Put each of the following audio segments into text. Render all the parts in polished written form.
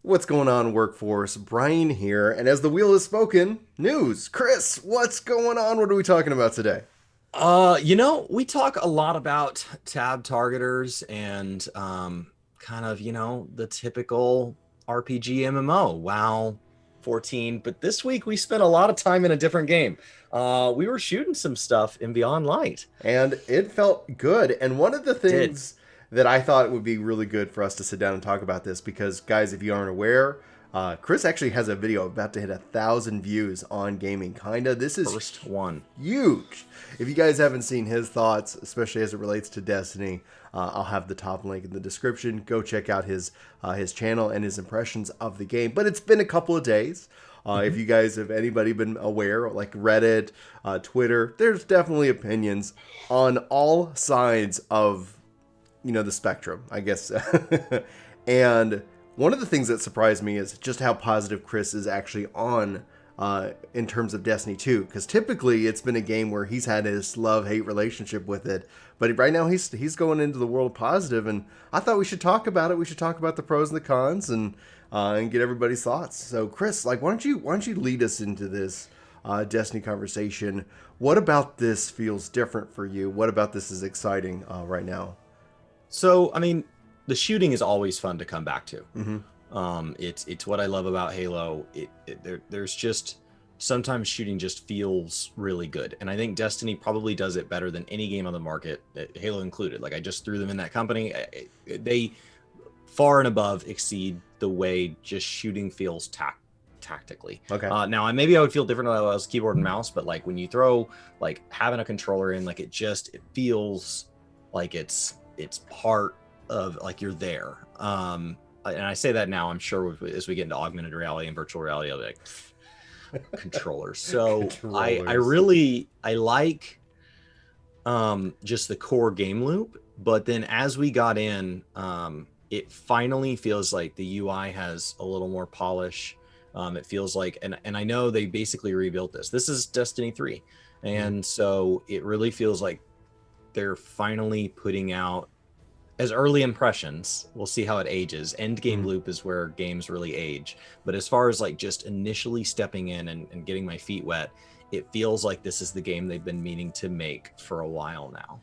What's going on, workforce? Brian here, and as the wheel has spoken, news. Chris, what's going on? What are we talking about today? We talk a lot about tab targeters and kind of, the typical RPG MMO, WoW 14. But this week we spent a lot of time in a different game. We were shooting some stuff in Beyond Light. And it felt good. And one of the Did. things that I thought would be really good for us to sit down and talk about this, because guys, if you aren't aware, Chris actually has a video about to hit 1,000 views on Gaming Kinda. This is First one. huge. If you guys haven't seen his thoughts, especially as it relates to Destiny, I'll have the top link in the description. Go check out his channel and his impressions of the game. But it's been a couple of days. If you guys have anybody been aware, like Reddit, Twitter, there's definitely opinions on all sides of the spectrum, I guess. And one of the things that surprised me is just how positive Chris is actually on in terms of Destiny 2, because typically it's been a game where he's had his love-hate relationship with it, but right now he's going into the world positive, and I thought we should talk about it. We should talk about the pros and the cons, and get everybody's thoughts. So Chris, like, why don't you lead us into this Destiny conversation? What about this feels different for you? What about this is exciting right now? So, I mean, the shooting is always fun to come back to. Mm-hmm. It's what I love about Halo. There's just sometimes shooting just feels really good, and I think Destiny probably does it better than any game on the market, Halo included. Like, I just threw them in that company. They far and above exceed the way just shooting feels tactically. Okay. Now, maybe I would feel different if I was keyboard and mouse, but like when you throw like having a controller in, like it feels like it's part of, like, you're there. And I say that now, I'm sure as we get into augmented reality and virtual reality, I'll be like, controllers. So I Controllers. really I like just the core game loop, but then as we got in, it finally feels like the UI has a little more polish. It feels like, and I know they basically rebuilt this. This is Destiny 3, Mhm. and so it really feels like they're finally putting out as early impressions. We'll see how it ages. End game Mhm. loop is where games really age. But as far as like just initially stepping in and getting my feet wet, it feels like this is the game they've been meaning to make for a while now.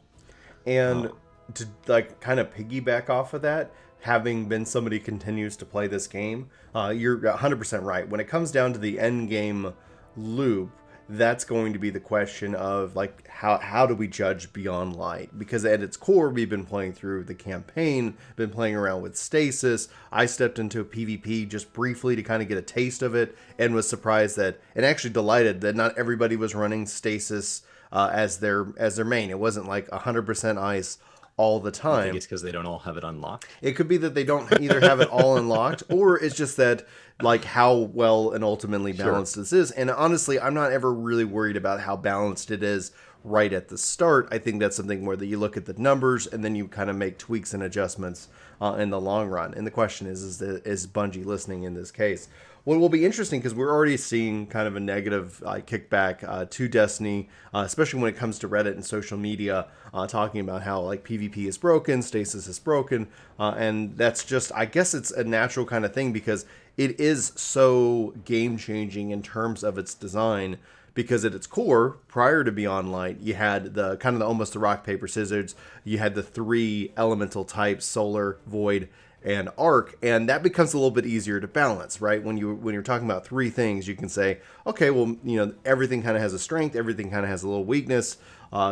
And Um, to like kind of piggyback off of that, having been somebody who continues to play this game, you're 100% right. When it comes down to the end game loop, that's going to be the question of like how do we judge Beyond Light? Because at its core, we've been playing through the campaign, been playing around with stasis. I stepped into a PvP just briefly to kind of get a taste of it, and was surprised that, and actually delighted that not everybody was running stasis as their main. It wasn't like 100% ice all the you think time. it's because they don't all have it unlocked? It could be that they don't either have it all unlocked, or it's just that like how well and ultimately Sure. balanced this is. And honestly, I'm not ever really worried about how balanced it is right at the start. I think that's something where that you look at the numbers and then you kind of make tweaks and adjustments in the long run. And the question is Bungie listening in this case? What will be interesting, because we're already seeing kind of a negative kickback to Destiny, especially when it comes to Reddit and social media, talking about how like PvP is broken, stasis is broken, and that's just, I guess it's a natural kind of thing because it is so game changing in terms of its design. Because at its core, prior to Beyond Light, you had the kind of the almost the rock paper scissors. You had the three elemental types: solar, void, and arc, and that becomes a little bit easier to balance, right? When you're talking about three things, you can say, okay, well, everything kind of has a strength, everything kind of has a little weakness,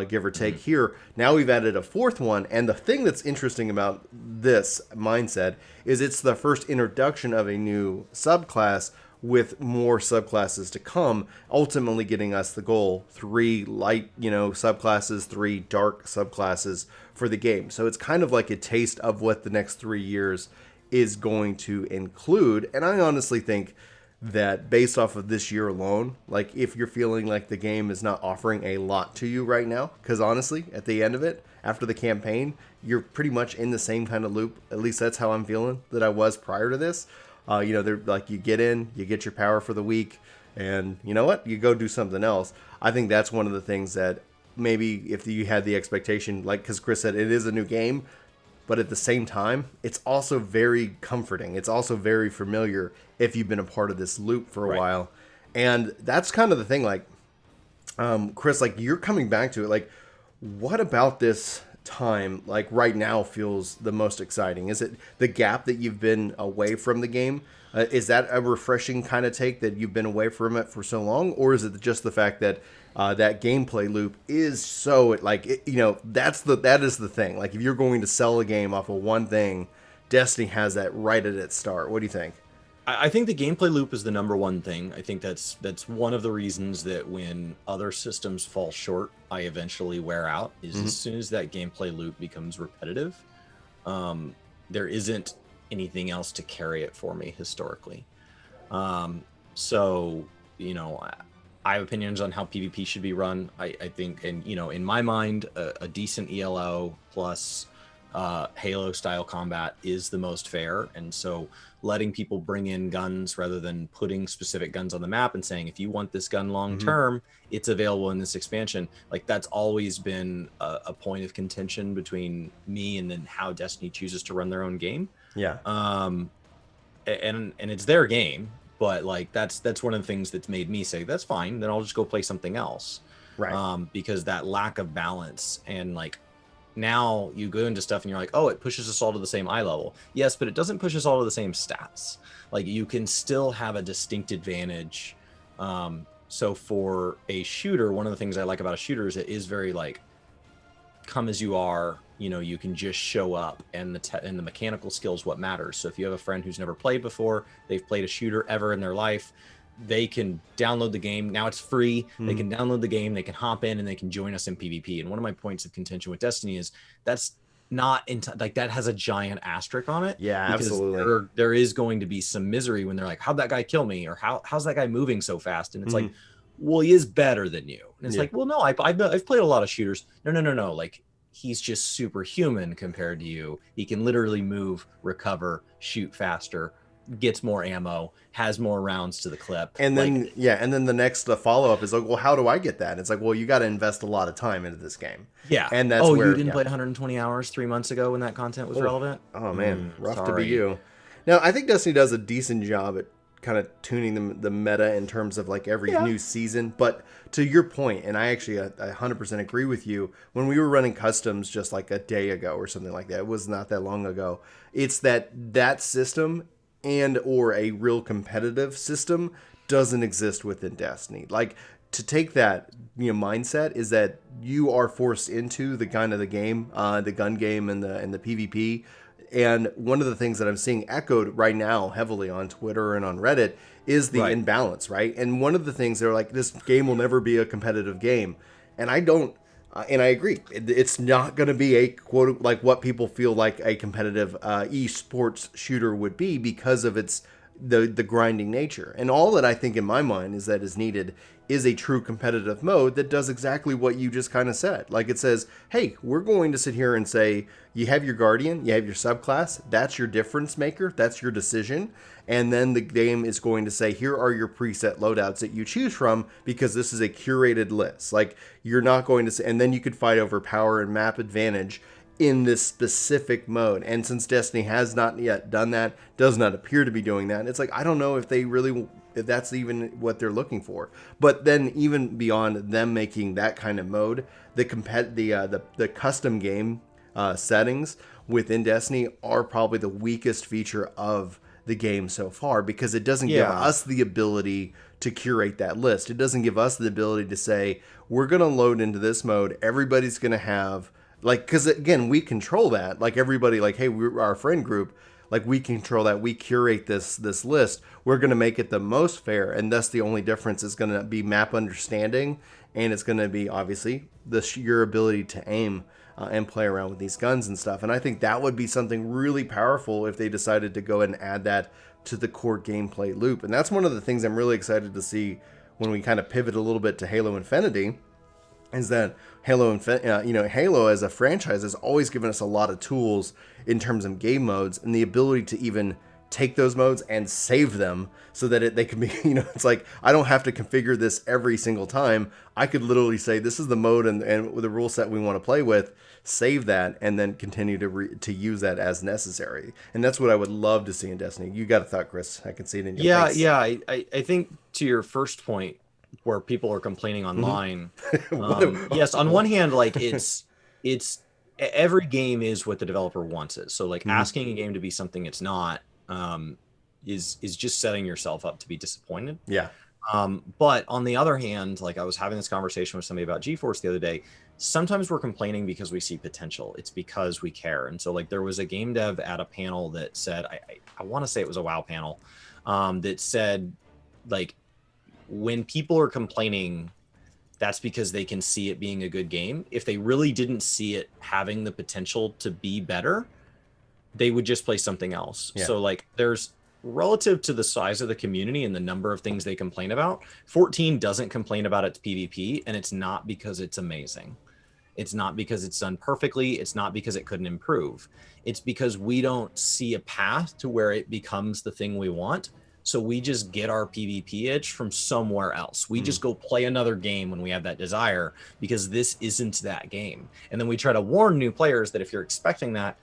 give or take here. Now we've added a fourth one, and the thing that's interesting about this mindset is it's the first introduction of a new subclass with more subclasses to come, ultimately getting us the goal: three light, subclasses, three dark subclasses for the game. So it's kind of like a taste of what the next 3 years is going to include. And I honestly think that based off of this year alone, like if you're feeling like the game is not offering a lot to you right now, because honestly, at the end of it, after the campaign, you're pretty much in the same kind of loop. At least that's how I'm feeling that I was prior to this. They're like, you get in, you get your power for the week, and you know what? You go do something else. I think that's one of the things that maybe if you had the expectation, like, because Chris said it is a new game, but at the same time, it's also very comforting. It's also very familiar if you've been a part of this loop for a Right. while. And that's kind of the thing, like, Chris, like you're coming back to it. Like, what about this time, like right now, feels the most exciting? Is it the gap that you've been away from the game? Is that a refreshing kind of take that you've been away from it for so long, or is it just the fact that that gameplay loop is so like that is the thing. Like if you're going to sell a game off of one thing, Destiny has that right at its start. What do you think? I think the gameplay loop is the number one thing. I think that's one of the reasons that when other systems fall short, I eventually wear out. Is as soon as that gameplay loop becomes repetitive, there isn't anything else to carry it for me historically. So I have opinions on how PvP should be run. I think, and in my mind, a decent ELO plus Halo style combat is the most fair. And so letting people bring in guns rather than putting specific guns on the map and saying, if you want this gun long term, it's available in this expansion. Like that's always been a point of contention between me and then how Destiny chooses to run their own game. Yeah. And it's their game, but like that's one of the things that's made me say, that's fine, then I'll just go play something else. Right. Because that lack of balance, and like now you go into stuff and you're like, oh, it pushes us all to the same eye level. Yes, but it doesn't push us all to the same stats. Like you can still have a distinct advantage. So for a shooter, one of the things I like about a shooter is it is very like come as you are. You can just show up, and the mechanical skills what matters. So if you have a friend who's never played before, they've played a shooter ever in their life, they can download the game. Now it's free. They can download the game, they can hop in, and they can join us in PvP. And one of my points of contention with Destiny is that's not like that has a giant asterisk on it. Yeah, absolutely. There is going to be some misery when they're like, how'd that guy kill me? Or how's that guy moving so fast? And it's like, well, he is better than you. And it's like, well, no, I've played a lot of shooters. No. Like he's just superhuman compared to you. He can literally move, recover, shoot faster, gets more ammo, has more rounds to the clip. And then and then the next follow-up is like, well, how do I get that? And it's like, well, you got to invest a lot of time into this game. Yeah. And that's where you didn't play 120 hours 3 months ago when that content was relevant? Oh man, rough to sorry. be you. Now, I think Destiny does a decent job at kind of tuning the meta in terms of like every new season. But to your point, and I actually 100% agree with you, when we were running customs just like a day ago or something like that, it was not that long ago, it's that system and or a real competitive system doesn't exist within Destiny. Like to take that mindset is that you are forced into the kind of the game, the gun game and the PvP. And one of the things that I'm seeing echoed right now heavily on Twitter and on Reddit is the imbalance, right? And one of the things they're like, this game will never be a competitive game. And I don't, and I agree. It's not going to be a quote like what people feel like a competitive esports shooter would be because of its the grinding nature. And all that I think in my mind is that is needed is a true competitive mode that does exactly what you just kind of said. Like it says, hey, we're going to sit here and say, you have your guardian, you have your subclass, that's your difference maker, that's your decision. And then the game is going to say, here are your preset loadouts that you choose from because this is a curated list. Like you're not going to say, and then you could fight over power and map advantage in this specific mode. And since Destiny has not yet done that, does not appear to be doing that, it's like, I don't know if that's even what they're looking for. But then even beyond them making that kind of mode, the custom game settings within Destiny are probably the weakest feature of the game so far because it doesn't give us the ability to curate that list. It doesn't give us the ability to say, we're going to load into this mode. Everybody's going to have like, because again, we control that. Like everybody, like, hey, we're our friend group. Like we control that. We curate this list. We're going to make it the most fair. And thus the only difference is going to be map understanding. And it's going to be obviously your ability to aim and play around with these guns and stuff. And I think that would be something really powerful if they decided to go ahead and add that to the core gameplay loop. And that's one of the things I'm really excited to see when we kind of pivot a little bit to Halo Infinity, is that Halo as a franchise has always given us a lot of tools in terms of game modes and the ability to even take those modes and save them so that they can be, it's like I don't have to configure this every single time. I could literally say this is the mode and with the rule set we want to play with, save that, and then continue to use that as necessary. And that's what I would love to see in Destiny. You got a thought, Chris? I can see it in your face. Yeah. I think to your first point, where people are complaining online, yes, on one hand, like it's every game is what the developer wants it. So like asking a game to be something it's not is just setting yourself up to be disappointed. Yeah. But on the other hand, like I was having this conversation with somebody about GeForce the other day. Sometimes we're complaining because we see potential. It's because we care. And so like there was a game dev at a panel that said, I want to say it was a WoW panel, that said like when people are complaining, that's because they can see it being a good game. If they really didn't see it having the potential to be better, they would just play something else. Yeah. So like there's relative to the size of the community and the number of things they complain about, 14 doesn't complain about its PvP, and it's not because it's amazing. It's not because it's done perfectly. It's not because it couldn't improve. It's because we don't see a path to where it becomes the thing we want. So we just get our PvP itch from somewhere else. We just go play another game when we have that desire, because this isn't that game. And then we try to warn new players that if you're expecting that,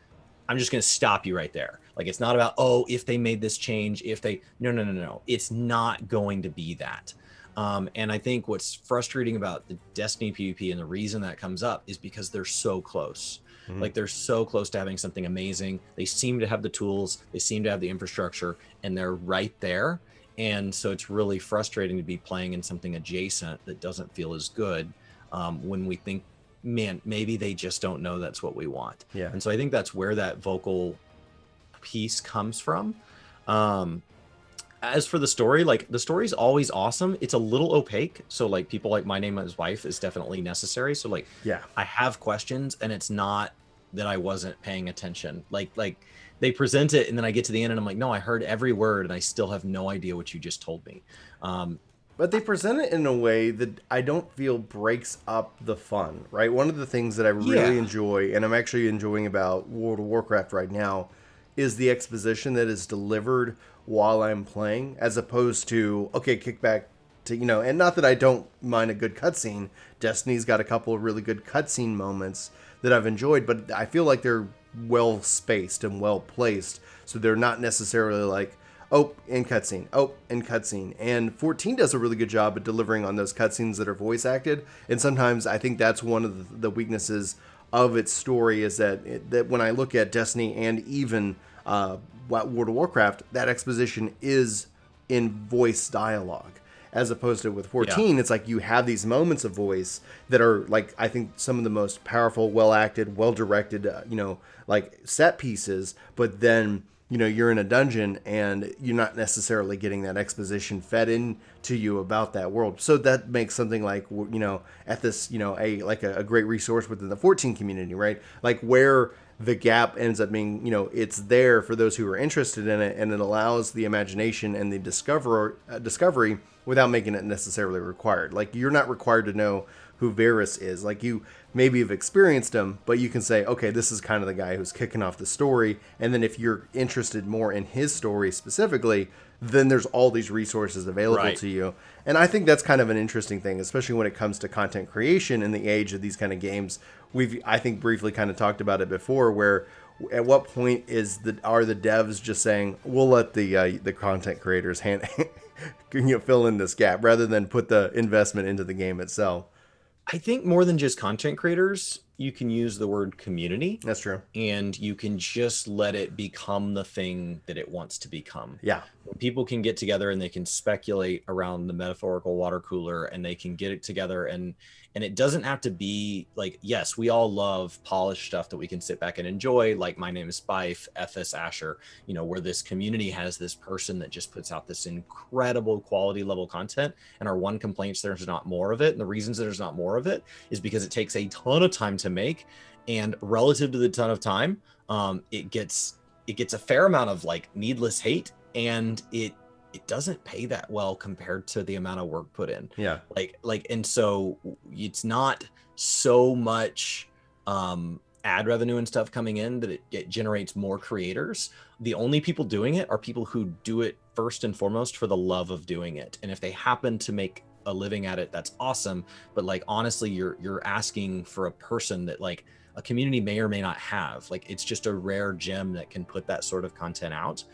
I'm just going to stop you right there. Like, it's not about, oh, if they made this change, if they, no. It's not going to be that. And I think what's frustrating about the Destiny PvP and the reason that comes up is because they're so close. Like they're so close to having something amazing. They seem to have the tools, they seem to have the infrastructure, and they're right there. And so it's really frustrating to be playing in something adjacent that doesn't feel as good, when we think, man, maybe they just don't know that's what we want. Yeah. And so I think that's where that vocal piece comes from. As for the story, like the story's always awesome. It's a little opaque. So like people like My Name Is Wife is definitely necessary. So like, yeah, I have questions, and it's not that I wasn't paying attention. Like they present it, and then I get to the end and I'm like, no, I heard every word and I still have no idea what you just told me. But they present it in a way that I don't feel breaks up the fun, right? One of the things that I really enjoy, and I'm actually enjoying about World of Warcraft right now, is the exposition that is delivered while I'm playing, as opposed to, okay, kick back to, and not that I don't mind a good cutscene. Destiny's got a couple of really good cutscene moments that I've enjoyed, but I feel like they're well spaced and well placed, so they're not necessarily like, oh, in cutscene, oh, in cutscene. And 14 does a really good job at delivering on those cutscenes that are voice acted, and sometimes I think that's one of the weaknesses of its story, is that when I look at Destiny and even World of Warcraft, that exposition is in voice dialogue, as opposed to with 14, it's like you have these moments of voice that are like, I think, some of the most powerful, well acted, well directed, like set pieces. But then, you're in a dungeon and you're not necessarily getting that exposition fed into you about that world. So that makes something like, at this, a great resource within the 14 community, right? Like where the gap ends up being, it's there for those who are interested in it, and it allows the imagination and the discovery without making it necessarily required. Like, you're not required to know who Varys is. Like, you maybe have experienced him, but you can say, okay, this is kind of the guy who's kicking off the story. And then if you're interested more in his story specifically, then there's all these resources available to you. And I think that's kind of an interesting thing, especially when it comes to content creation in the age of these kind of games. We've, I think, briefly kind of talked about it before, where at what point are the devs just saying, we'll let the content creators fill in this gap, rather than put the investment into the game itself? I think more than just content creators, you can use the word community. That's true. And you can just let it become the thing that it wants to become. Yeah. When people can get together and they can speculate around the metaphorical water cooler, and they can get it together, and it doesn't have to be like, yes, we all love polished stuff that we can sit back and enjoy, like My Name is Spife, FS Asher, where this community has this person that just puts out this incredible quality level content, and our one complaint is there's not more of it. And the reasons that there's not more of it is because it takes a ton of time to make, and relative to the ton of time, it gets a fair amount of like needless hate, and it doesn't pay that well compared to the amount of work put in. Yeah. And so it's not so much ad revenue and stuff coming in, that it generates more creators. The only people doing it are people who do it first and foremost for the love of doing it. And if they happen to make a living at it, that's awesome. But like, honestly, you're asking for a person that like a community may or may not have. Like, it's just a rare gem that can put that sort of content out.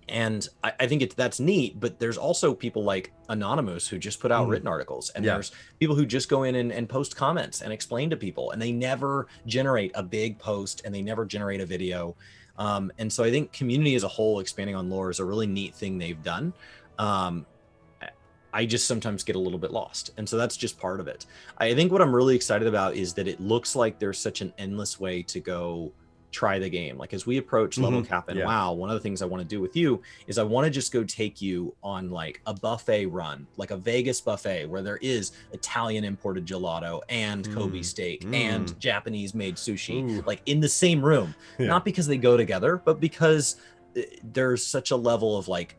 And I think that's neat, but there's also people like Anonymous who just put out written articles, and there's people who just go in and post comments and explain to people, and they never generate a big post and they never generate a video. And so I think community as a whole expanding on lore is a really neat thing they've done. I just sometimes get a little bit lost. And so that's just part of it. I think what I'm really excited about is that it looks like there's such an endless way to go try the game. Like, as we approach level cap and WoW, one of the things I want to do with you is I want to just go take you on like a buffet run, like a Vegas buffet where there is Italian imported gelato and Kobe steak and Japanese made sushi, like in the same room. Not because they go together, but because there's such a level of like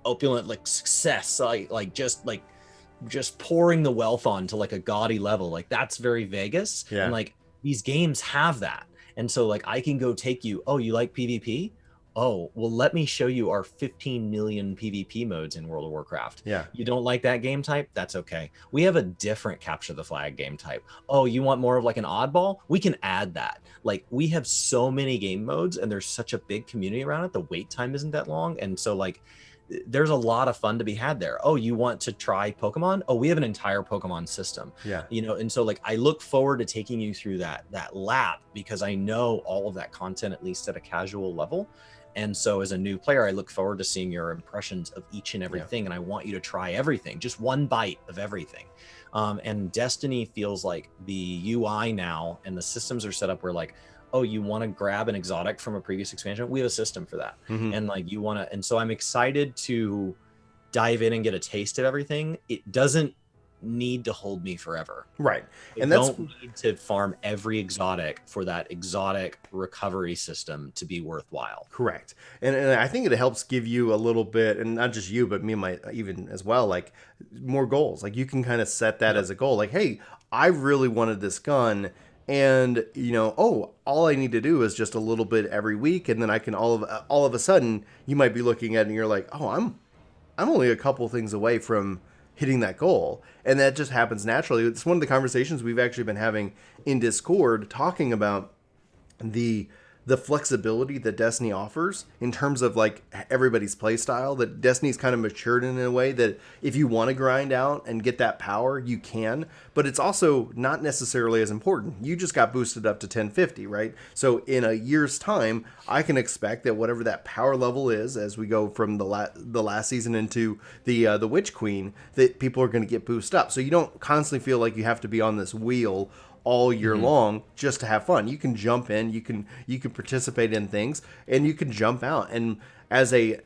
opulent like success, like just pouring the wealth on to like a gaudy level. Like, that's very Vegas. And like, these games have that. And so like, I can go take you, oh, you like PvP? Oh, well, let me show you our 15 million PvP modes in World of Warcraft. You don't like that game type? That's okay. We have a different capture the flag game type. Oh, you want more of like an oddball? We can add that. Like, we have so many game modes, and there's such a big community around it. The wait time isn't that long. And so like, there's a lot of fun to be had there. Oh, you want to try Pokemon? Oh, we have an entire Pokemon system. You know, and so like, I look forward to taking you through that lap, because I know all of that content, at least at a casual level. And so as a new player, I look forward to seeing your impressions of each and everything. And I want you to try everything, just one bite of everything. And Destiny feels like the UI now and the systems are set up where like, oh, you want to grab an exotic from a previous expansion? We have a system for that. And like, you want to, and so I'm excited to dive in and get a taste of everything. It doesn't need to hold me forever. Right. And I don't need to farm every exotic for that exotic recovery system to be worthwhile. Correct. And I think it helps give you a little bit, and not just you, but me and my even as well, like more goals. Like, you can kind of set that as a goal. Like, hey, I really wanted this gun. And, you know, oh, all I need to do is just a little bit every week. And then I can all of a sudden, you might be looking at it and you're like, oh, I'm only a couple things away from hitting that goal. And that just happens naturally. It's one of the conversations we've actually been having in Discord, talking about the flexibility that Destiny offers in terms of like everybody's play style. That Destiny's kind of matured in a way that if you want to grind out and get that power, you can, but it's also not necessarily as important. You just got boosted up to 1050, right? So in a year's time, I can expect that whatever that power level is, as we go from the last season into the Witch Queen, that people are going to get boosted up. So you don't constantly feel like you have to be on this wheel all year long just to have fun. You can jump in, you can participate in things, and you can jump out. And as a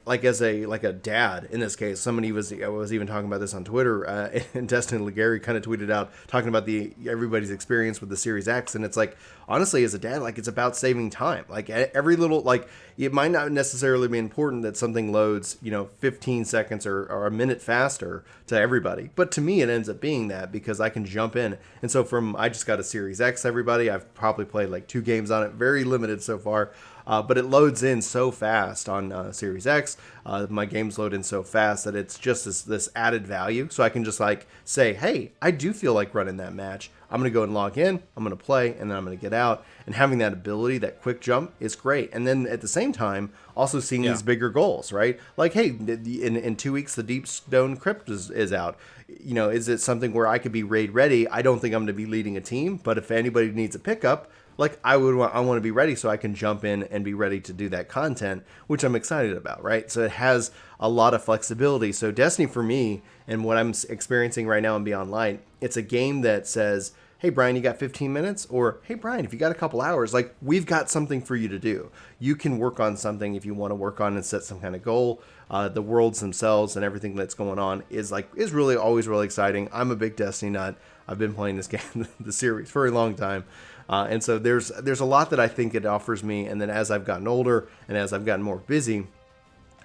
dad in this case, somebody was even talking about this on Twitter, and Destin Legary kind of tweeted out talking about everybody's experience with the Series X, and it's like, honestly, as a dad, like, it's about saving time. Like, every little, like, it might not necessarily be important that something loads, 15 seconds or a minute faster to everybody, but to me it ends up being that, because I can jump in. And so I just got a Series X, everybody. I've probably played like 2 games on it, very limited so far. But it loads in so fast on Series X. My games load in so fast that it's just this added value. So I can just like say, hey, I do feel like running that match. I'm going to go and log in, I'm going to play, and then I'm going to get out. And having that ability, that quick jump, is great. And then at the same time, also seeing these bigger goals, right? Like, hey, in 2 weeks, the Deep Stone Crypt is out. Is it something where I could be raid ready? I don't think I'm going to be leading a team, but if anybody needs a pickup, like, I want to be ready so I can jump in and be ready to do that content, which I'm excited about, right? So it has a lot of flexibility. So Destiny, for me, and what I'm experiencing right now in Beyond Light, it's a game that says, hey, Brian, you got 15 minutes? Or, hey, Brian, if you got a couple hours, like, we've got something for you to do. You can work on something if you want to work on and set some kind of goal. The worlds themselves and everything that's going on is really always really exciting. I'm a big Destiny nut. I've been playing this game, the series, for a long time. And so there's a lot that I think it offers me. And then as I've gotten older and as I've gotten more busy,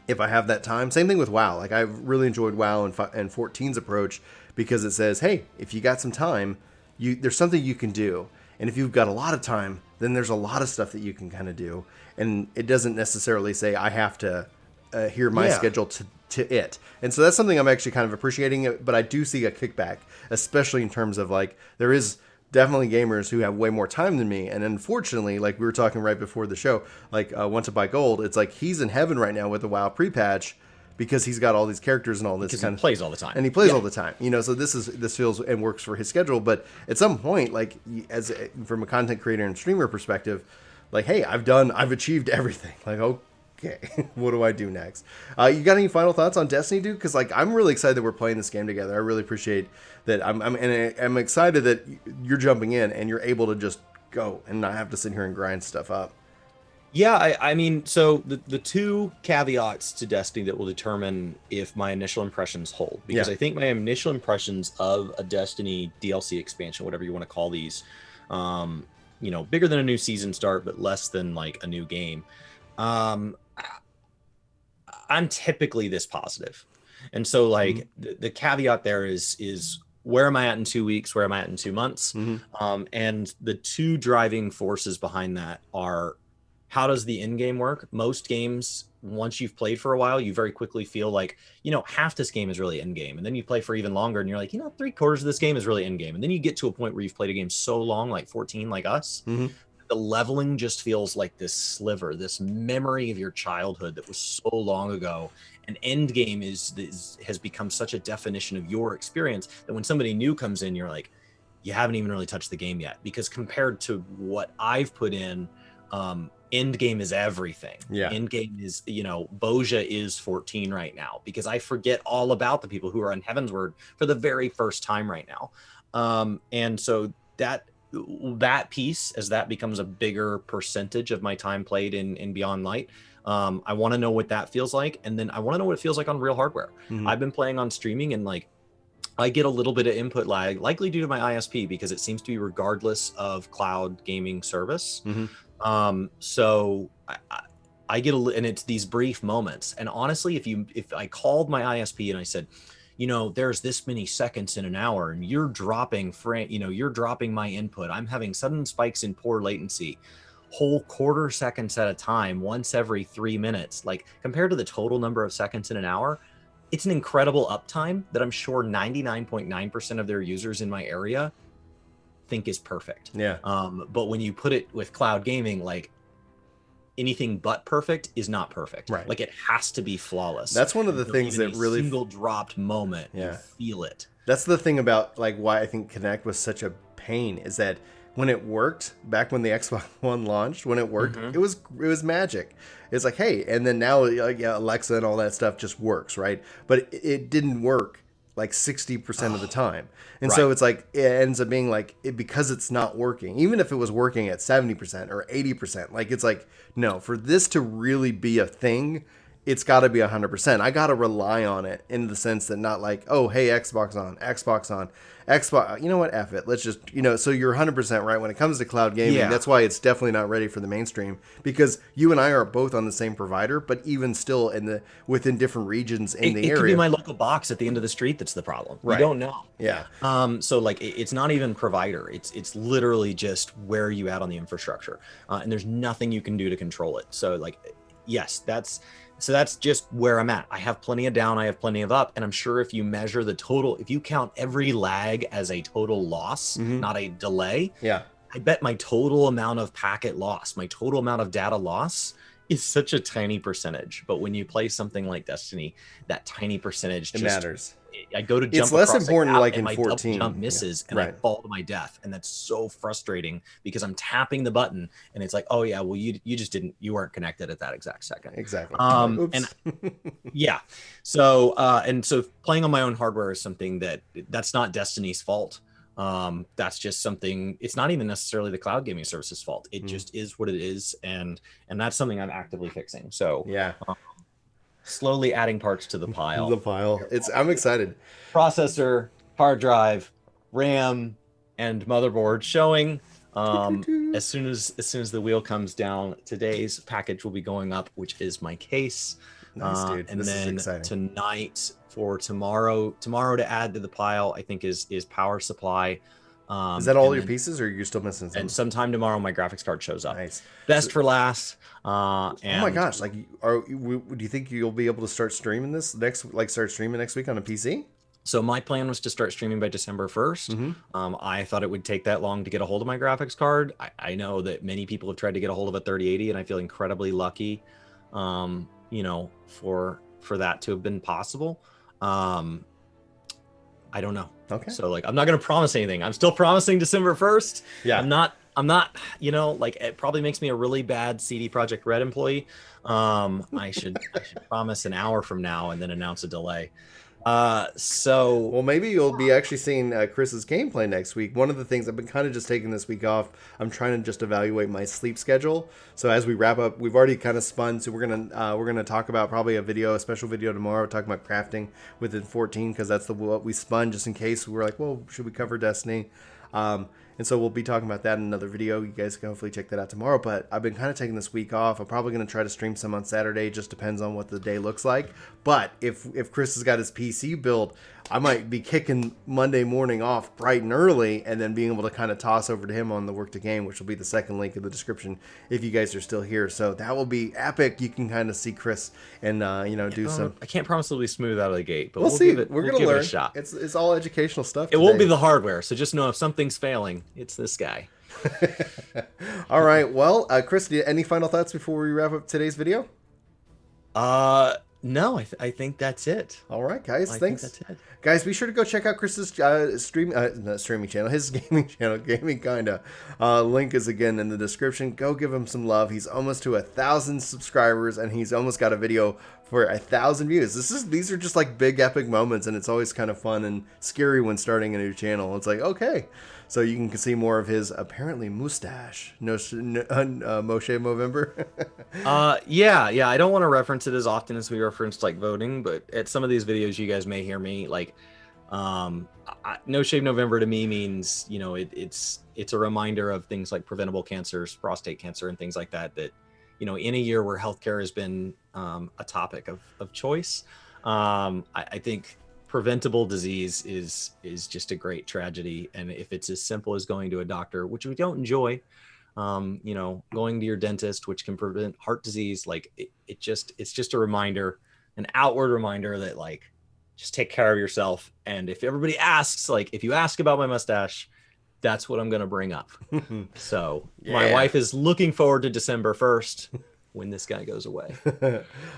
if I have that time, same thing with WoW. Like, I've really enjoyed WoW and 14's approach, because it says, hey, if you got some time, there's something you can do. And if you've got a lot of time, then there's a lot of stuff that you can kind of do. And it doesn't necessarily say I have to adhere my schedule to it. And so that's something I'm actually kind of appreciating, but I do see a kickback, especially in terms of like, there is definitely gamers who have way more time than me. And unfortunately, like we were talking right before the show, like Want to Buy Gold, it's like he's in heaven right now with the WoW pre-patch because he's got all these characters and all this kind of plays all the time. And he plays all the time, you know, so this feels and works for his schedule. But at some point, like as from a content creator and streamer perspective, like, hey, I've achieved everything. Like, okay, what do I do next? You got any final thoughts on Destiny, dude? Because like I'm really excited that we're playing this game together. I really appreciate that. I'm excited that you're jumping in and you're able to just go and not have to sit here and grind stuff up. Yeah, I mean, so the two caveats to Destiny that will determine if my initial impressions hold, because I think my initial impressions of a Destiny DLC expansion, whatever you want to call these, you know, bigger than a new season start, but less than like a new game. I'm typically this positive. And so like the caveat there is where am I at in 2 weeks? Where am I at in 2 months? And the two driving forces behind that are, how does the end game work? Most games, once you've played for a while, you very quickly feel like, you know, half this game is really end game. And then you play for even longer and you're like, you know, 3/4 of this game is really end game. And then you get to a point where you've played a game so long, like 14, like us, the leveling just feels like this sliver, this memory of your childhood that was so long ago. And end game has become such a definition of your experience that when somebody new comes in, you're like, you haven't even really touched the game yet. Because compared to what I've put in, end game is everything. End game is, you know, Boja is 14 right now because I forget all about the people who are on Heavensward for the very first time right now. And so that piece, as that becomes a bigger percentage of my time played in Beyond Light, I want to know what that feels like. And then I want to know what it feels like on real hardware. I've been playing on streaming and like, I get a little bit of input lag, likely due to my ISP, because it seems to be regardless of cloud gaming service. So I get and it's these brief moments. And honestly, if I called my ISP and I said, you know, there's this many seconds in an hour and you're dropping you're dropping my input, I'm having sudden spikes in poor latency, whole quarter seconds at a time, once every 3 minutes, like compared to the total number of seconds in an hour, it's an incredible uptime that I'm sure 99.9% of their users in my area think is perfect. But when you put it with cloud gaming, like anything but perfect is not perfect. Like it has to be flawless. That's one of the things that really single dropped moment. You feel it. That's the thing about like why I think Kinect was such a pain, is that when it worked back when the Xbox One launched, when it worked, it was magic. It's like, hey, and then now like Alexa and all that stuff just works, right? But it didn't work like 60% of the time. And so it's like, it ends up being like, because it's not working, even if it was working at 70% or 80%, like it's like, no, for this to really be a thing, it's got to be 100%. I got to rely on it in the sense that not like, oh, hey, Xbox on, you know what, F it. Let's just, you know, so you're 100% right when it comes to cloud gaming. That's why it's definitely not ready for the mainstream, because you and I are both on the same provider, but even still within different regions in the area. It could be my local box at the end of the street that's the problem. We don't know. So like it's not even provider. It's literally just where you at on the infrastructure. And there's nothing you can do to control it. So like, yes, that's just where I'm at. I have plenty of down, I have plenty of up, and I'm sure if you measure the total, if you count every lag as a total loss, not a delay, I bet my total amount of packet loss, my total amount of data loss is such a tiny percentage. But when you play something like Destiny, that tiny percentage just matters. I go to jump. It's less important like in my 14. Jump misses and I fall to my death, and that's so frustrating because I'm tapping the button and it's like, oh yeah, well you you weren't connected at that exact second. Exactly. And so playing on my own hardware is something that's not Destiny's fault. That's just something. It's not even necessarily the cloud gaming service's fault. It just is what it is, and that's something I'm actively fixing. So slowly adding parts to the pile. I'm excited. Processor, hard drive, RAM, and motherboard showing. As soon as the wheel comes down, today's package will be going up, which is my case. Nice, dude. And this then is exciting. Tonight for tomorrow to add to the pile, I think is power supply. Is that all and your then- pieces, or are you still missing some? And sometime tomorrow, my graphics card shows up. Nice. Best for last. And Oh my gosh! Like, do you think you'll be able to start streaming this start streaming next week on a PC? So my plan was to start streaming by December 1st. I thought it would take that long to get a hold of my graphics card. I know that many people have tried to get a hold of a 3080, and I feel incredibly lucky, for that to have been possible. I don't know. Okay. So like, I'm not going to promise anything. I'm still promising December 1st. Yeah. I'm not, like, it probably makes me a really bad CD Projekt Red employee. I should promise an hour from now and then announce a delay. Well, maybe you'll be actually seeing Chris's gameplay next week. One of the things I've been kind of just taking this week off, I'm trying to just evaluate my sleep schedule. So as we wrap up, we've already kind of spun. So we're gonna talk about probably a special video tomorrow, talking about crafting within 14, because that's what we spun just in case we were like, well, should we cover Destiny? And so we'll be talking about that in another video. You guys can hopefully check that out tomorrow. But I've been kind of taking this week off. I'm probably going to try to stream some on Saturday. Just depends on what the day looks like. But if Chris has got his PC build, I might be kicking Monday morning off bright and early, and then being able to kind of toss over to him on the Work to Game, which will be the second link in the description if you guys are still here. So that will be epic. You can kind of see Chris and do some. I can't promise it'll be smooth out of the gate, but We'll see. We're we'll gonna give learn. it a shot. It's all educational stuff. It won't be the hardware, so just know if something's failing, it's this guy. All right. Well, Chris, any final thoughts before we wrap up today's video? No, I think that's it. All right, guys. Thanks. Think that's it. Guys, be sure to go check out Chris's not streaming channel, his gaming channel, Gaming Kinda. Link is again in the description. Go give him some love. He's almost to 1,000 subscribers, and he's almost got a video for 1,000 views. These are just like big epic moments, and it's always kind of fun and scary when starting a new channel. It's like, okay, so you can see more of his apparently mustache. Moshe Movember. Yeah. I don't want to reference it as often as we referenced like voting, but at some of these videos, you guys may hear me like, No Shave November to me means, it's a reminder of things like preventable cancers, prostate cancer, and things like that. That, in a year where healthcare has been a topic of choice, I think preventable disease is just a great tragedy. And if it's as simple as going to a doctor, which we don't enjoy, going to your dentist, which can prevent heart disease, like it's just a reminder, an outward reminder that like, just take care of yourself. And if everybody asks, like if you ask about my mustache, that's what I'm going to bring up. So my wife is looking forward to December 1st when this guy goes away.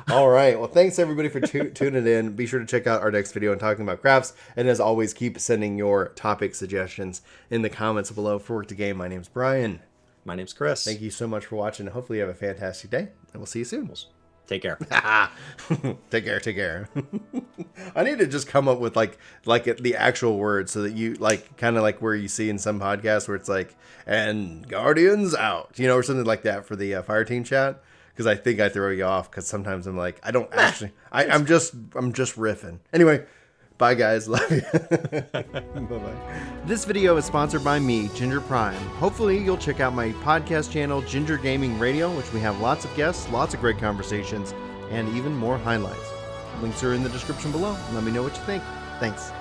All right. Well, thanks everybody for tuning in. Be sure to check out our next video and talking about crafts. And as always, keep sending your topic suggestions in the comments below. For Work to Game, my name's Brian. My name's Chris. Thank you so much for watching. Hopefully you have a fantastic day, and we'll see you soon. Take care. Take care. I need to just come up with like the actual words so that you like kind of like where you see in some podcasts where it's like, and Guardians out, or something like that for the fire team chat. Because I think I throw you off because sometimes I'm like, I don't actually, I'm just riffing. Anyway, bye guys. Love you. Bye-bye. This video is sponsored by me, Ginger Prime. Hopefully you'll check out my podcast channel, Ginger Gaming Radio, which we have lots of guests, lots of great conversations, and even more highlights. Links are in the description below. Let me know what you think. Thanks.